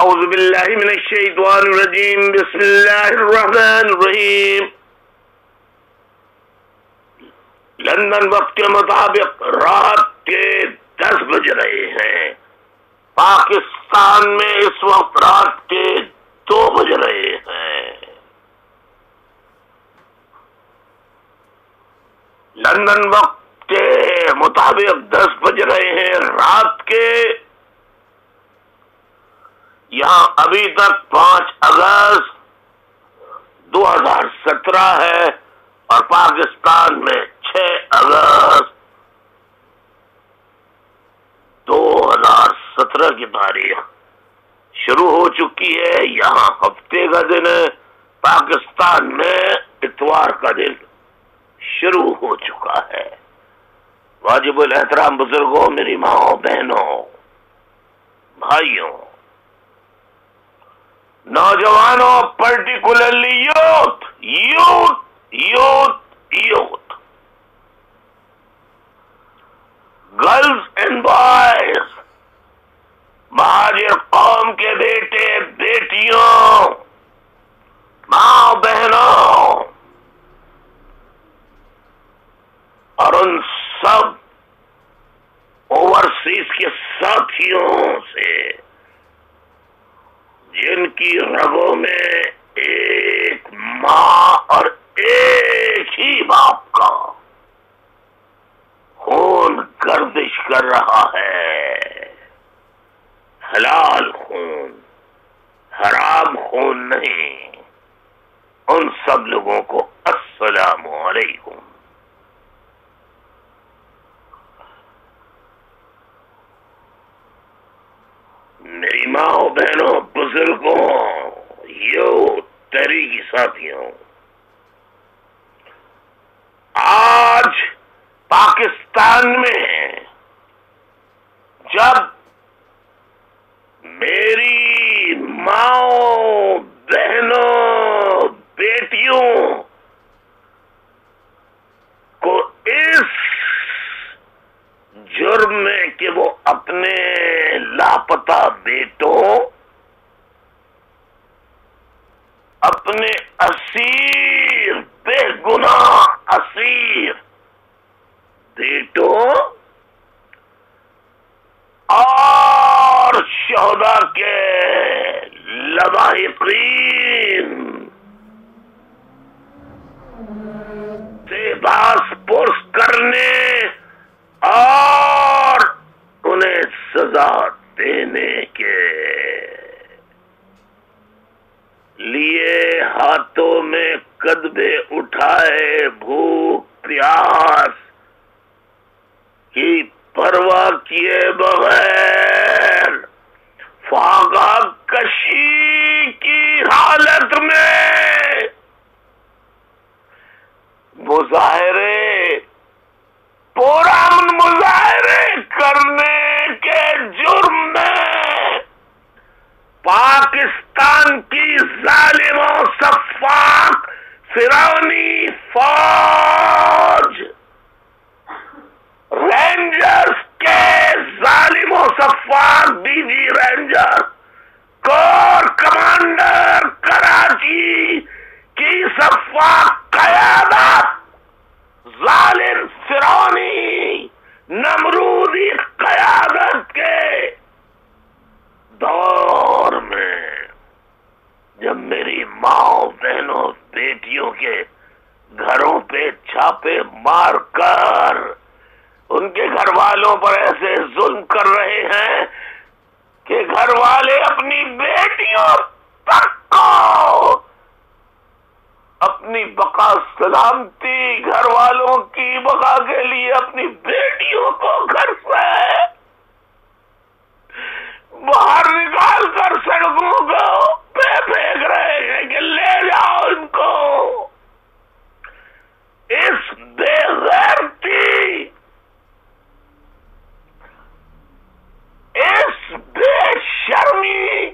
اعوذ باللہ من الشیطان الرجیم بسم اللہ الرحمن الرحیم. لندن وقت کے مطابق رات کے 10 بج رہے ہیں. پاکستان میں اس وقت رات کے 2 بج رہے ہیں. لندن وقت کے مطابق 10 بج رہے ہیں رات کے. یہاں ابھی تک 5 اگست 2017 ہے اور پاکستان میں 6 اگست 2017 کی تاریخ شروع ہو چکی ہے. یہاں ہفتے کا دن ہے، پاکستان میں اتوار کا دن شروع ہو چکا ہے. واجب الاحترام بزرگوں، میری ماں بہنوں، بھائیوں، نوجوانوں، particularly youth, girls and boys, مہاجر قوم کے بیٹے بیٹیوں، ماں بہنوں، اور ان سب اوورسیز کے ساتھیوں سے جن کی رگوں میں ایک ماں اور ایک ہی باپ کا خون گردش کر رہا ہے. حلال خون، حرام خون نہیں. ان سب لوگوں کو السلام علیکم. میری ماں بہنوں، بزرگوں، تحریکی ساتھیوں، آج پاکستان میں جب میری ماں بہنوں بیٹیوں کو اس جرم میں کہ وہ اپنے لاپتہ بیٹوں، اپنے اسیر، بے گناہ اسیر بیٹوں اور شہداء کے لواحقین سے باس پرس کرنے اور انہیں سزا دینے کے لیے ہاتھوں میں قدبے اٹھائے، بھوک پیاس کی پرواہ کیے بغیر، فاقہ کشی کی حالت میں مظاہرے، پرامن مظاہرے کرنے کے جرم میں پاکستان کی ظالم و سفاک فرعونی فوج، رینجرز کے ظالم و سفاک D G ranger, corps commander Karachi کی سفاک قیادت، ظالم فرعونی نمرودی قیادت کے دور میں جب میری ماں بہنوں بیٹیوں کے گھروں پہ چھاپے مار کر ان کے گھر والوں پر ایسے ظلم کر رہے ہیں کہ گھر والے اپنی بیٹیوں تک کو اپنی بقا سلامتی، گھر والوں کی بقا کے لیے اپنی بیٹیوں کو گھر سے باہر نکال کر سڑکوں کو پہ پھینک رہے ہیں کہ لے جاؤ ان کو. اس بے غیرتی، اس بے شرمی،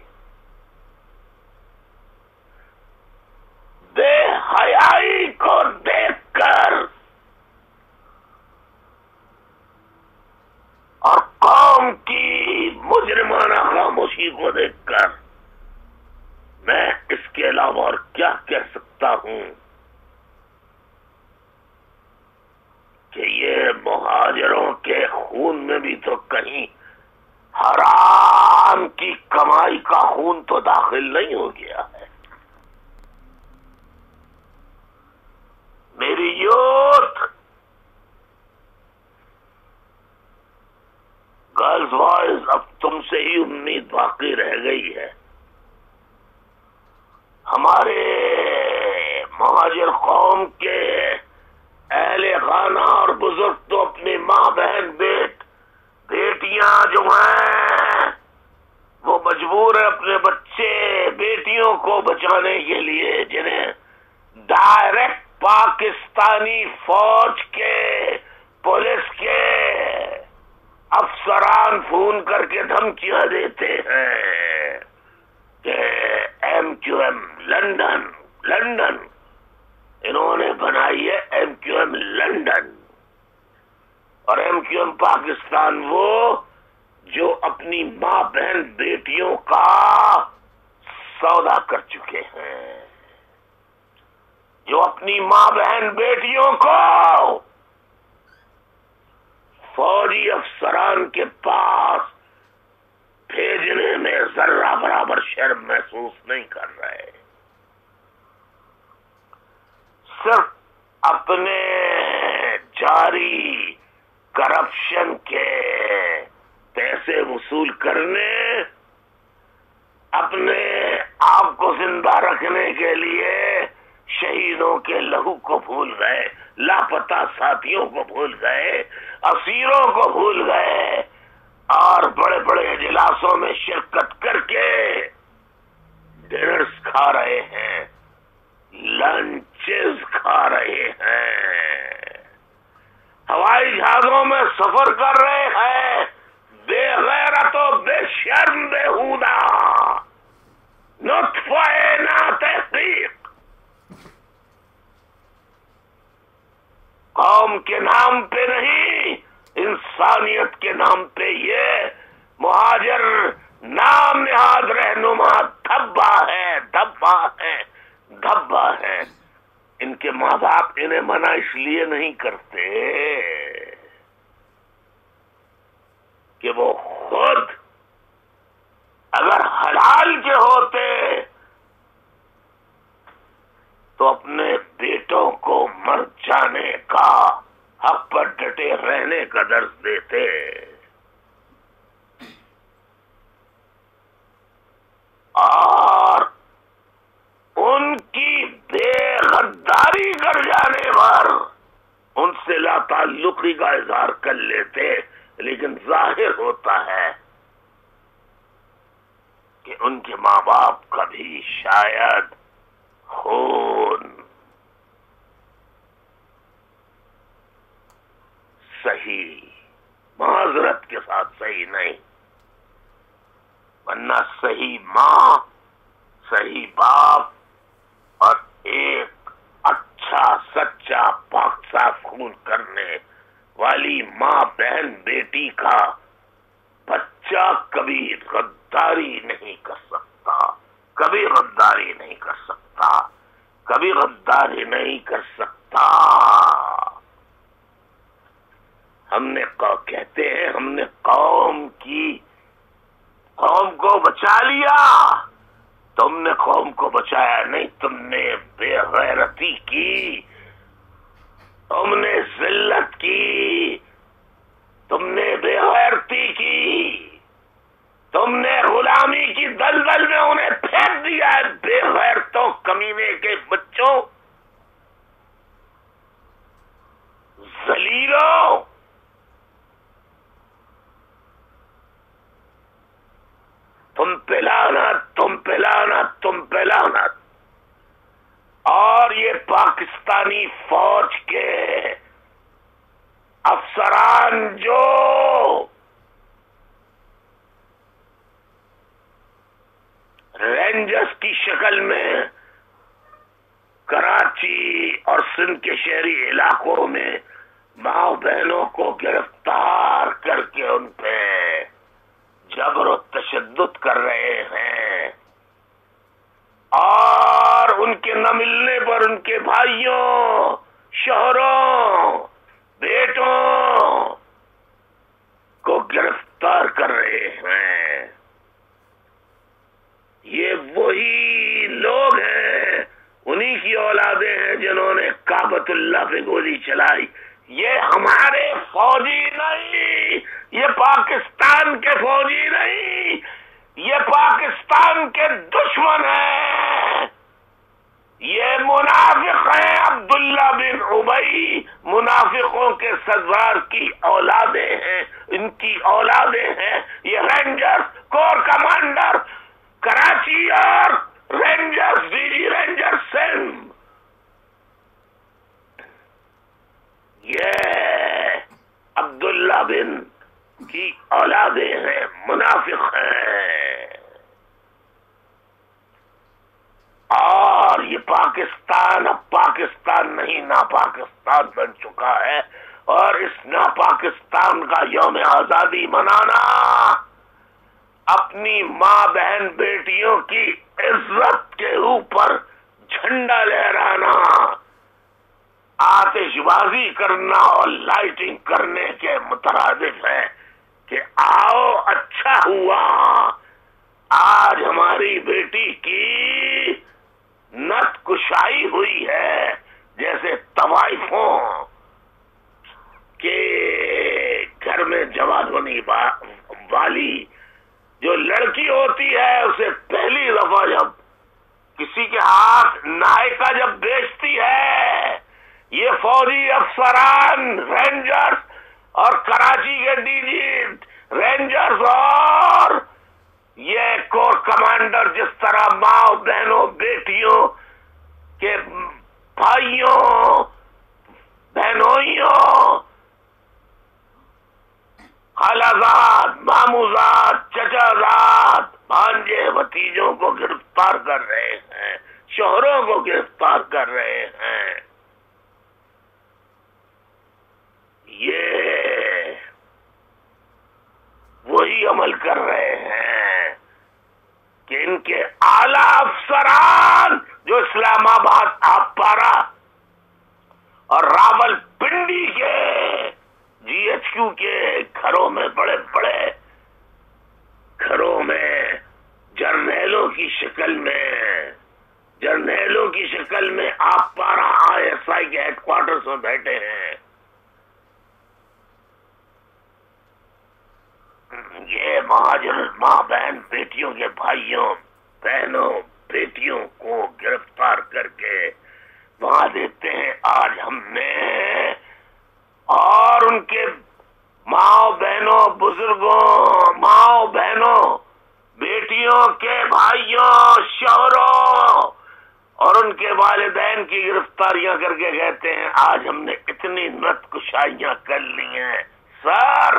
بے حیائی کو دیکھ کر اور قوم کی مجرمانہ خاموشی کو دیکھ کر میں اس کے علاوہ اور کیا کہہ سکتا ہوں کہ یہ مہاجروں کے خون میں بھی تو کہیں حرام کی کمائی کا خون تو داخل نہیں ہو گیا ہے. میری یوتھ، گرلز بوائز، اب تم سے ہی امید باقی رہ گئی ہے. ہمارے مہاجر قوم کے اہل خانہ اور بزرگ تو اپنی ماں بہن بیٹیاں جو ہیں وہ مجبور ہے اپنے بچے بیٹیوں کو بچانے کے لیے، جنہیں ڈائریکٹ پاکستانی فوج کے پولیس کے افسران فون کر کے دھمکیاں دیتے ہیں کہ ایم کیو ایم لندن انہوں نے بنائی ہے ایم کیو ایم لندن، اور ایم کیو ایم پاکستان وہ جو اپنی ماں بہن بیٹیوں کا سودا کر چکے ہیں، جو اپنی ماں بہن بیٹیوں کو فوجی افسران کے پاس بھیجنے میں ذرہ برابر شرم محسوس نہیں کر رہے، صرف اپنے جاری کرپشن کے پیسے وصول کرنے، اپنے آپ کو زندہ رکھنے کے لیے شہیدوں کے لہو کو بھول گئے، لاپتہ ساتھیوں کو بھول گئے، اسیروں کو بھول گئے، اور بڑے بڑے اجلاسوں میں شرکت کر کے ڈنرز کھا رہے ہیں، لنچز کھا رہے ہیں، ہوائی جہازوں میں سفر کر رہے ہیں، بے غیرت و بے شرم بےہودہ نطفہ نا تحقیق قوم کے نام پہ نہیں، انسانیت کے نام پہ یہ مہاجر نام نہاد رہنما دھبا ہے. ان کے ماں باپ انہیں منع اس لیے نہیں کرتے کہ وہ خود اگر حلال کے ہوتے تو اپنے بیٹوں کو مر جانے کا حق پر ڈٹے رہنے کا درس دیتے. اور ان کی بے غداری کر جانے پر ان سے لا تعلقی کا اظہار کر لیتے، لیکن ظاہر ہوتا ہے کہ ان کے ماں باپ کا بھی شاید خون صحیح، معذرت کے ساتھ صحیح نہیں، ورنہ صحیح ماں، صحیح باپ اور ایک اچھا سچا پاک صاف خون کرنے والی ماں بہن بیٹی کا بچہ کبھی غداری نہیں کر سکتا، کبھی غداری نہیں کر سکتا، کبھی غداری نہیں کر سکتا. کہتے ہیں ہم نے قوم کو بچا لیا، تم نے قوم کو بچایا نہیں، تم نے بے غیرتی کی، تم نے ذلت کی، تم نے بے غیرتی کی، تم نے غلامی کی دلدل میں انہیں پھینک دیا ہے. بے غیرتوں، کمینے کے بچوں، ذلیلوں. تم پہ لعنت. اور یہ پاکستانی فوج کے افسران جو رینجرز کی شکل میں کراچی اور سندھ کے شہری علاقوں میں ماں بہنوں کو گرفتار کر کے ان پہ جبر و تشدد کر رہے ہیں، ان کے نہ ملنے پر ان کے بھائیوں، شوہروں، بیٹوں کو گرفتار کر رہے ہیں۔ یہ وہی لوگ ہیں، انہی کی اولادیں ہیں جنہوں نے کعبۃ اللہ پہ گولی چلائی۔ یہ ہمارے فوجی نہیں، یہ پاکستان کے فوجی نہیں، یہ پاکستان کے دشمن ہیں، یہ منافق ہیں۔ عبداللہ بن ابی منافقوں کے سردار کی اولادیں ہیں، ان کی اولادیں ہیں۔ یہ رینجرز، کور کمانڈر کراچی اور rangers, D G ranger Sindh, یہ عبداللہ بن کی اولادیں ہیں، منافق ہیں۔ اور یہ پاکستان اب پاکستان نہیں، ناپاکستان بن چکا ہے، اور اس ناپاکستان کا یوم آزادی منانا، اپنی ماں بہن بیٹیوں کی عزت کے اوپر جھنڈا لہرانا، آتش بازی کرنا اور لائٹنگ کرنے کے مترادف ہے کہ آؤ اچھا ہوا آج ہماری بیٹی کی نت کشائی ہوئی ہے، جیسے طوائفوں کے گھر میں جوان ہونی والی جو لڑکی ہوتی ہے، اسے پہلی دفعہ جب کسی کے ہاتھ نائکا جب بیچتی ہے، یہ فوجی افسران، رینجرز اور کراچی کے ڈی جی رینجرز اور یہ کور کمانڈر جس طرح ماں بہنوں بیٹیوں کے بھائیوں بہنوئیوں خالازاد ماموزاد چچازاد بھانجے بھتیجوں کو گرفتار کر رہے ہیں، شوہروں کو گرفتار کر رہے ہیں، یہ وہی عمل کر رہے ہیں کہ ان کے اعلی افسران جو اسلام آباد، آبپارہ اور راول پنڈی کے جی ایچ کیو کے گھروں میں، بڑے بڑے گھروں میں جرنیلوں کی شکل میں آبپارہ آئی ایس آئی کے ہیڈ کوارٹرز میں بیٹھے ہیں۔ یہ مہاجر ماں بہن بیٹیوں کے بھائیوں بہنوں بیٹیوں کو گرفتار کر کے وہاں دیتے ہیں آج ہم نے، اور ان کے ماں بہنوں بزرگوں، ماں بہنوں بیٹیوں کے بھائیوں شوہروں اور ان کے والدین کی گرفتاریاں کر کے کہتے ہیں آج ہم نے اتنی نت کشائیاں کر لی ہیں۔ سر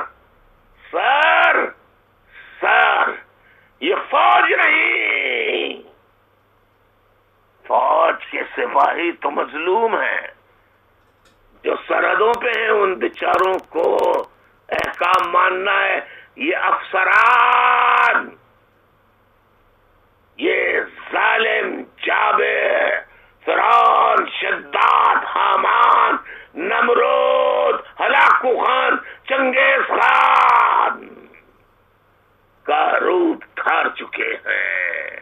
یہ فوج نہیں، فوج کے سپاہی تو مظلوم ہیں، جو سرحدوں پہ ہیں ان بیچاروں کو احکام ماننا ہے۔ یہ افسران، یہ ظالم جابر، فرعون، شداد، حامان، نمرود، ہلاکو خان، چنگیز خان کا روپ دھار چکے ہیں۔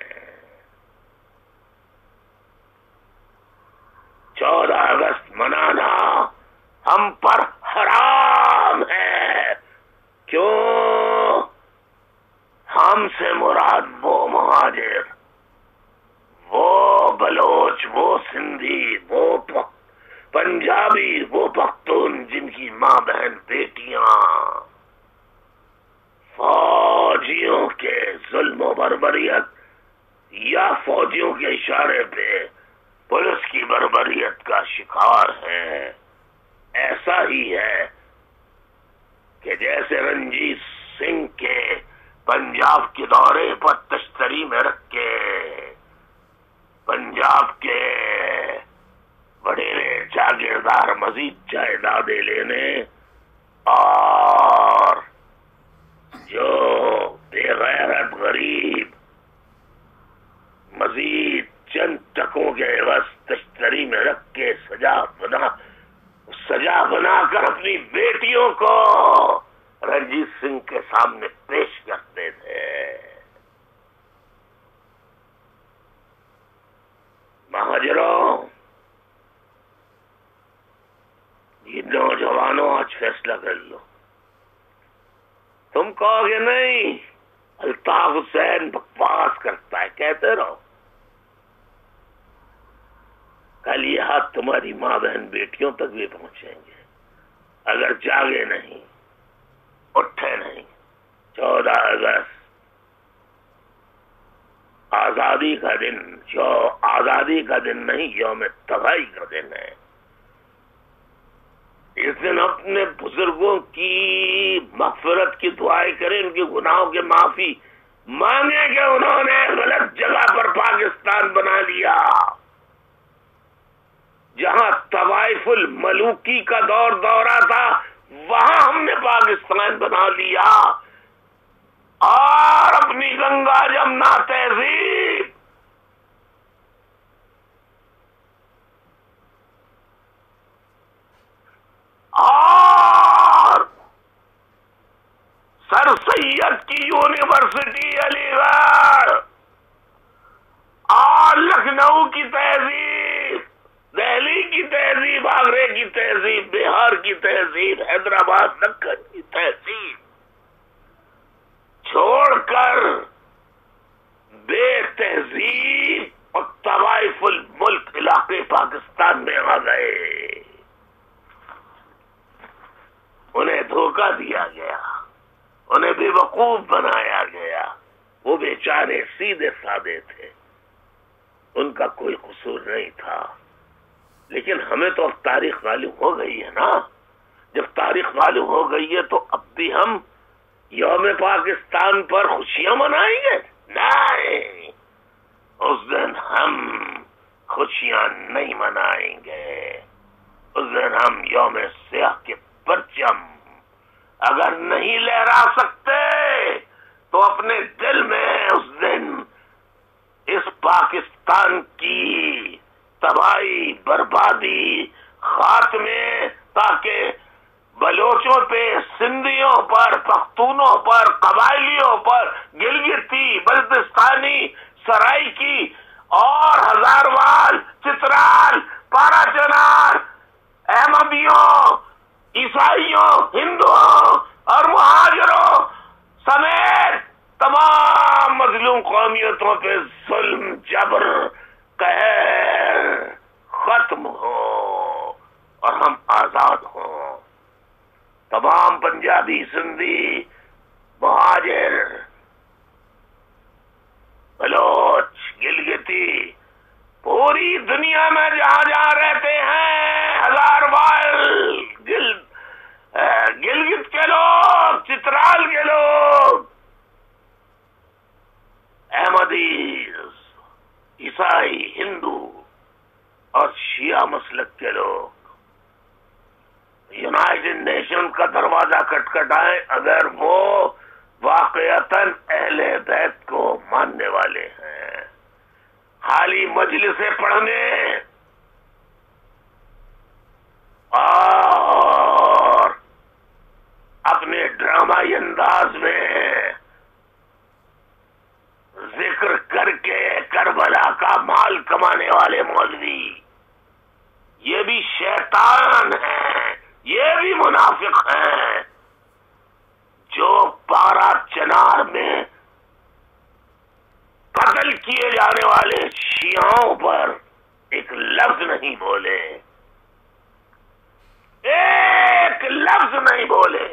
14 اگست منانا ہم پر حرام ہے، کیوں؟ ہم سے مراد وہ مہاجر، وہ بلوچ، وہ سندھی، وہ پنجابی، وہ پختون جن کی ماں بہن بیٹیاں فوجیوں کے ظلم و بربریت یا فوجیوں کے اشارے پہ پولیس کی بربریت کا شکار ہے۔ ایسا ہی ہے کہ جیسے رنجیت سنگھ کے پنجاب کے دورے پر تشتری میں رکھ کے پنجاب کے بڑے جاگیردار مزید جائیدادیں لینے اور جو بے غیرت غریب مزید چند ٹکوں کے اپنی بیٹیوں کو رنجیت سنگھ کے سامنے پیش کرتے تھے. مہاجروں، یہ نوجوانوں آج فیصلہ کر لو. تم کہو گے نہیں الطاف حسین بکواس کرتا ہے، کہتے رہو. کل یہ ہاتھ تمہاری ماں بہن بیٹیوں تک بھی پہنچیں گے اگر جاگے نہیں، اٹھے نہیں. 14 اگست آزادی کا دن، جو آزادی کا دن نہیں، یوم تباہی کا دن ہے. اس دن اپنے بزرگوں کی مغفرت کی دعائیں کریں، ان کے گناہوں کی معافی مانگیں کہ انہوں نے غلط جگہ پر پاکستان بنا لیا. جہاں طوائف الملوکی کا دورہ تھا وہاں ہم نے پاکستان بنا لیا، اور اپنی گنگا جمنا تہذیب اور سر سید کی یونیورسٹی علی گڑھ اور لکھنؤ کی تہذیب، دہلی کی تہذیب، آگرے کی تہذیب، بہار کی تہذیب، حیدرآباد دکن کی تہذیب چھوڑ کر بے تہذیب اور طوائف الملک علاقے پاکستان میں آ گئے. انہیں دھوکہ دیا گیا، انہیں بے وقوف بنایا گیا. وہ بیچارے سیدھے سادے تھے، ان کا کوئی قصور نہیں تھا. لیکن ہمیں تو اب تاریخ معلوم ہو گئی ہے نا. جب تاریخ معلوم ہو گئی ہے تو اب بھی ہم یوم پاکستان پر خوشیاں منائیں گے؟ نہیں، اس دن ہم خوشیاں نہیں منائیں گے. اس دن ہم یوم سیاہ کے پرچم اگر نہیں لہرا سکتے تو اپنے دل میں اس دن اس پاکستان کی تباہی، بربادی، خاتمے، تاکہ بلوچوں پہ، سندھیوں پر، پختونوں پر، قبائلیوں پر، گلگتی، بلتستانی، سرائکی اور ہزاروال، چترال، پارا چنار، احمدیوں، عیسائیوں، ہندوؤں اور مہاجروں سمیت تمام مظلوم قومیتوں پہ ظلم، جبر، قہر ختم ہو اور ہم آزاد ہوں. تمام پنجابی، سندھی، مہاجر، بلوچ، گلگتی، پوری دنیا میں جہاں جہاں رہتے ہیں، ہزاروال، گلگت کے لوگ، چترال کے لوگ، احمدیز، عیسائی، ہندو اور شیعہ مسلک کے لوگ یونائیٹڈ نیشن کا دروازہ کھٹکھٹائیں اگر وہ واقعتاً اہل بیت کو ماننے والے ہیں. خالی مجلسیں پڑھنے اور اپنے ڈرامائی انداز میں ذکر کر کے کربلا کا مال کمانے والے مولوی یہ بھی شیطان ہیں، یہ بھی منافق ہیں، جو پارا چنار میں قتل کیے جانے والے شیعوں پر ایک لفظ نہیں بولے، ایک لفظ نہیں بولے.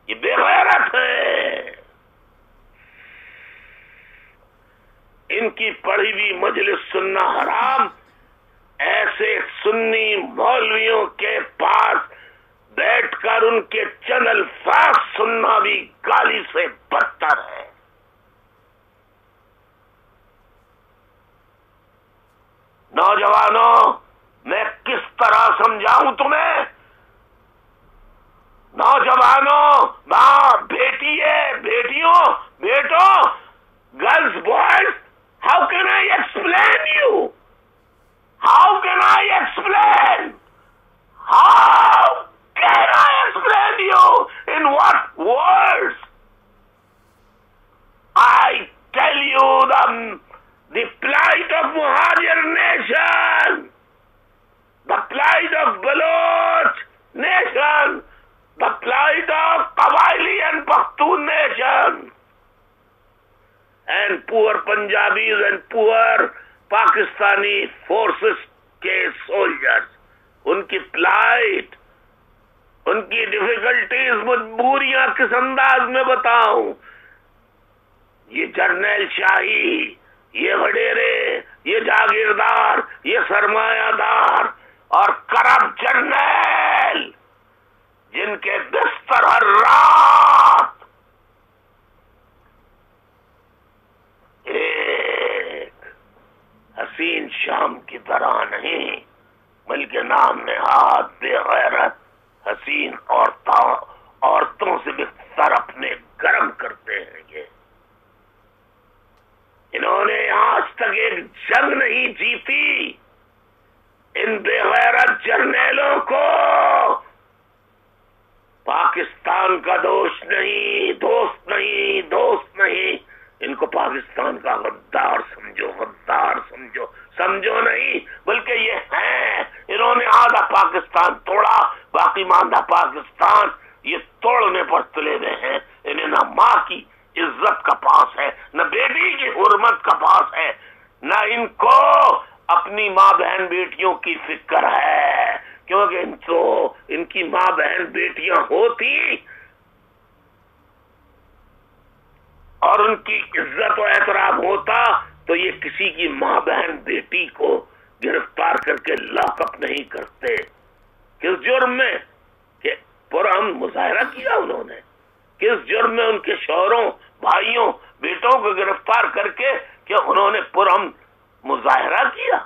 یہ بے غیرت ہے. ان کی پڑھی ہوئی مجلس سننا حرام. ایسے سنی مولویوں کے پاس بیٹھ کر ان کے چند الفاظ سننا بھی گالی سے بدتر ہے. نوجوانوں، میں کس طرح سمجھاؤں تمہیں؟ نوجوانوں، ماں، بیٹی ہے، بیٹیوں، بیٹوں، girls, boys, how can I explain you? How can I explain? How can and poor Punjabis and poor Pakistani forces کے soldiers, ان کی فلائٹ, ان کی ڈیفیکلٹیز, مجبوریاں کس انداز میں بتاؤں. یہ جرنیل شاہی, یہ وڈیرے, یہ جاگیردار, یہ سرمایہ دار اور کرپٹ جرنیل, جن کے بستر ہر رات ایک حسین شام کی طرح نہیں بلکہ نام نہاد بے غیرت حسین عورتوں سے بستر اپنے گرم کرتے ہیں. یہ انہوں نے آج تک ایک جنگ نہیں جیتی. ان بے غیرت جرنیلوں کو پاکستان کا دوست نہیں, دوست نہیں, ان کو پاکستان کا غدار سمجھو, سمجھو نہیں بلکہ یہ ہیں. انہوں نے آدھا پاکستان توڑا, باقی ماندہ پاکستان یہ توڑنے پر تلے ہوئے ہیں. انہیں نہ ماں کی عزت کا پاس ہے, نہ بیٹی کی حرمت کا پاس ہے, نہ ان کو اپنی ماں بہن بیٹیوں کی فکر ہے, کیونکہ ان کی ماں بہن بیٹیاں ہوتی اور ان کی عزت و احترام ہوتا تو یہ کسی کی ماں بہن بیٹی کو گرفتار کر کے لاک اپ نہیں کرتے. کس جرم میں کہ پرامن مظاہرہ کیا انہوں نے, کس جرم میں ان کے شوہروں, بھائیوں, بیٹوں کو گرفتار کر کے کہ انہوں نے پرامن مظاہرہ کیا.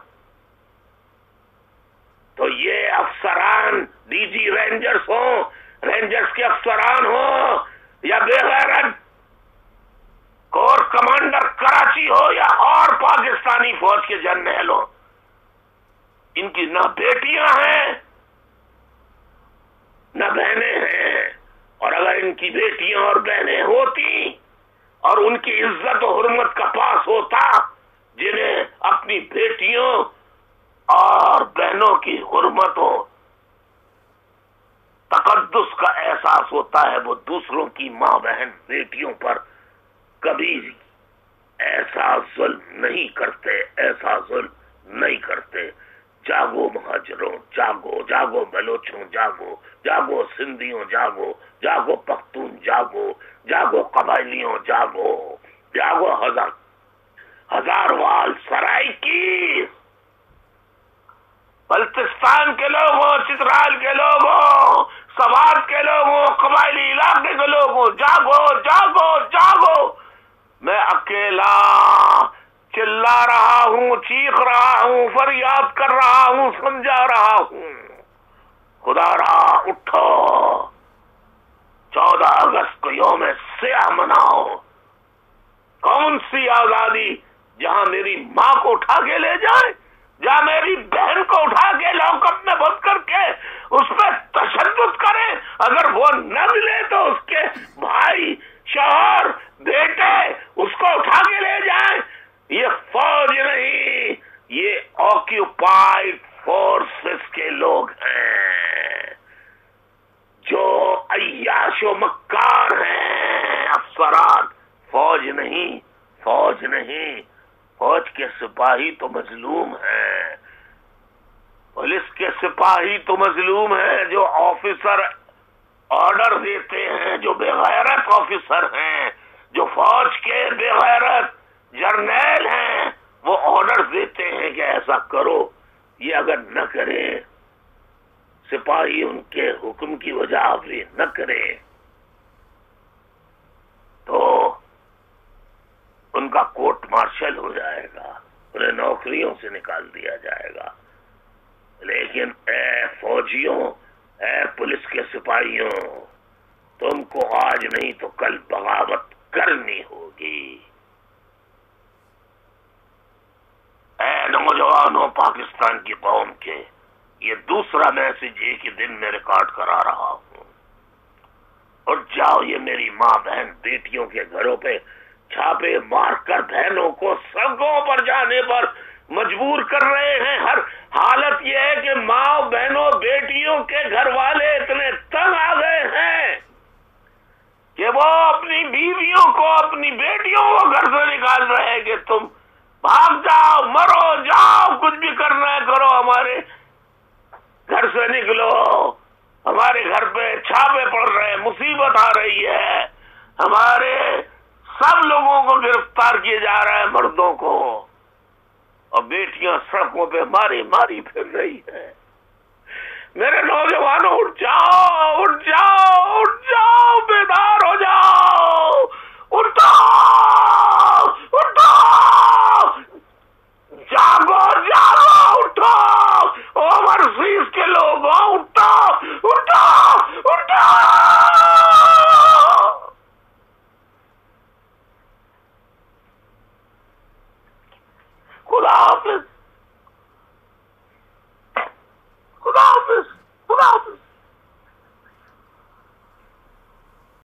تو یہ افسران ڈی جی رینجرز ہوں, رینجرز کے افسران ہوں, یا بے غیرت کور کمانڈر کراچی ہو یا اور پاکستانی فوج کے جرنیل ہوں, ان کی نہ بیٹیاں ہیں نہ بہنیں ہیں. اور اگر ان کی بیٹیاں اور بہنیں ہوتی اور ان کی عزت و حرمت کا پاس ہوتا, جنہیں اپنی بیٹیوں اور بہنوں کی حرمت و تقدس کا احساس ہوتا ہے, وہ دوسروں کی ماں بہن بیٹیوں پر کبھی ایسا ظلم نہیں کرتے. جاگو مہاجروں, جاگو بلوچوں, جاگو سندھیوں, جاگو پختون, جاگو قبائلیوں, جاگو ہزار وال سرائی کی, بلتستان کے لوگوں, چترال کے لوگوں, سوات کے لوگوں, قبائلی علاقے کے لوگوں, جاگو. میں اکیلا چلا رہا ہوں, چیخ رہا ہوں, فریاد کر رہا ہوں, سمجھا رہا ہوں. خدا را اٹھو, 14 اگست کو یوم سیاہ مناؤ. کون سی آزادی جہاں میری ماں کو اٹھا کے لے جائے, جہاں میری بہن کو اٹھا کے لاک اپ میں بند کر کے اس پہ تشدد کرے, اگر وہ نہ ملے تو اس کے بھائی, شوہر, بیٹے اس کو اٹھا کے لے جائیں. یہ فوج نہیں, یہ آکیوپائڈ فورسز کے لوگ ہیں جو عیاش و مکار ہیں, افسران. فوج نہیں, فوج کے سپاہی تو مظلوم ہیں, پولیس کے سپاہی تو مظلوم ہیں, جو آفیسر آرڈر دیتے ہیں, جو بے غیرت آفیسر ہیں, جو فوج کے بے غیرت جرنیل ہیں, وہ آرڈر دیتے ہیں کہ ایسا کرو. یہ اگر نہ کرے, سپاہی ان کے حکم کی وجہ بھی نہ کرے, تو ان کا کورٹ مارشل ہو جائے گا, انہیں نوکریوں سے نکال دیا جائے گا. لیکن اے فوجیوں, اے پولیس کے سپاہیوں, تم کو آج نہیں تو کل بغاوت کرنی ہوگی. اے نوجوانوں پاکستان کی قوم کے, یہ دوسرا میسج ایک ہی دن میں ریکارڈ کرا رہا ہوں. اور جاؤ, یہ میری ماں بہن بیٹیوں کے گھروں پہ چھاپے مار کر بہنوں کو سڑکوں پر جانے پر مجبور کر رہے ہیں. ہر حالت یہ ہے کہ ماں بہنوں بیٹیوں کے گھر والے اتنے تنگ آ گئے ہیں کہ وہ اپنی بیویوں کو, اپنی بیٹیوں کو گھر سے نکال رہے ہے کہ تم بھاگ جاؤ، مرو، جاؤ، کچھ بھی کرنا ہے کرو، ہمارے گھر سے نکلو، ہمارے گھر پہ چھاپے پڑ رہے ہیں، مصیبت آ رہی ہے، ہمارے سب لوگوں کو گرفتار کیے جا رہے ہیں، مردوں کو، اور بیٹیاں سڑکوں پہ ماری ماری پھر رہی ہے۔ میرے نوجوانوں اٹھ جاؤ، اٹھ جاؤ،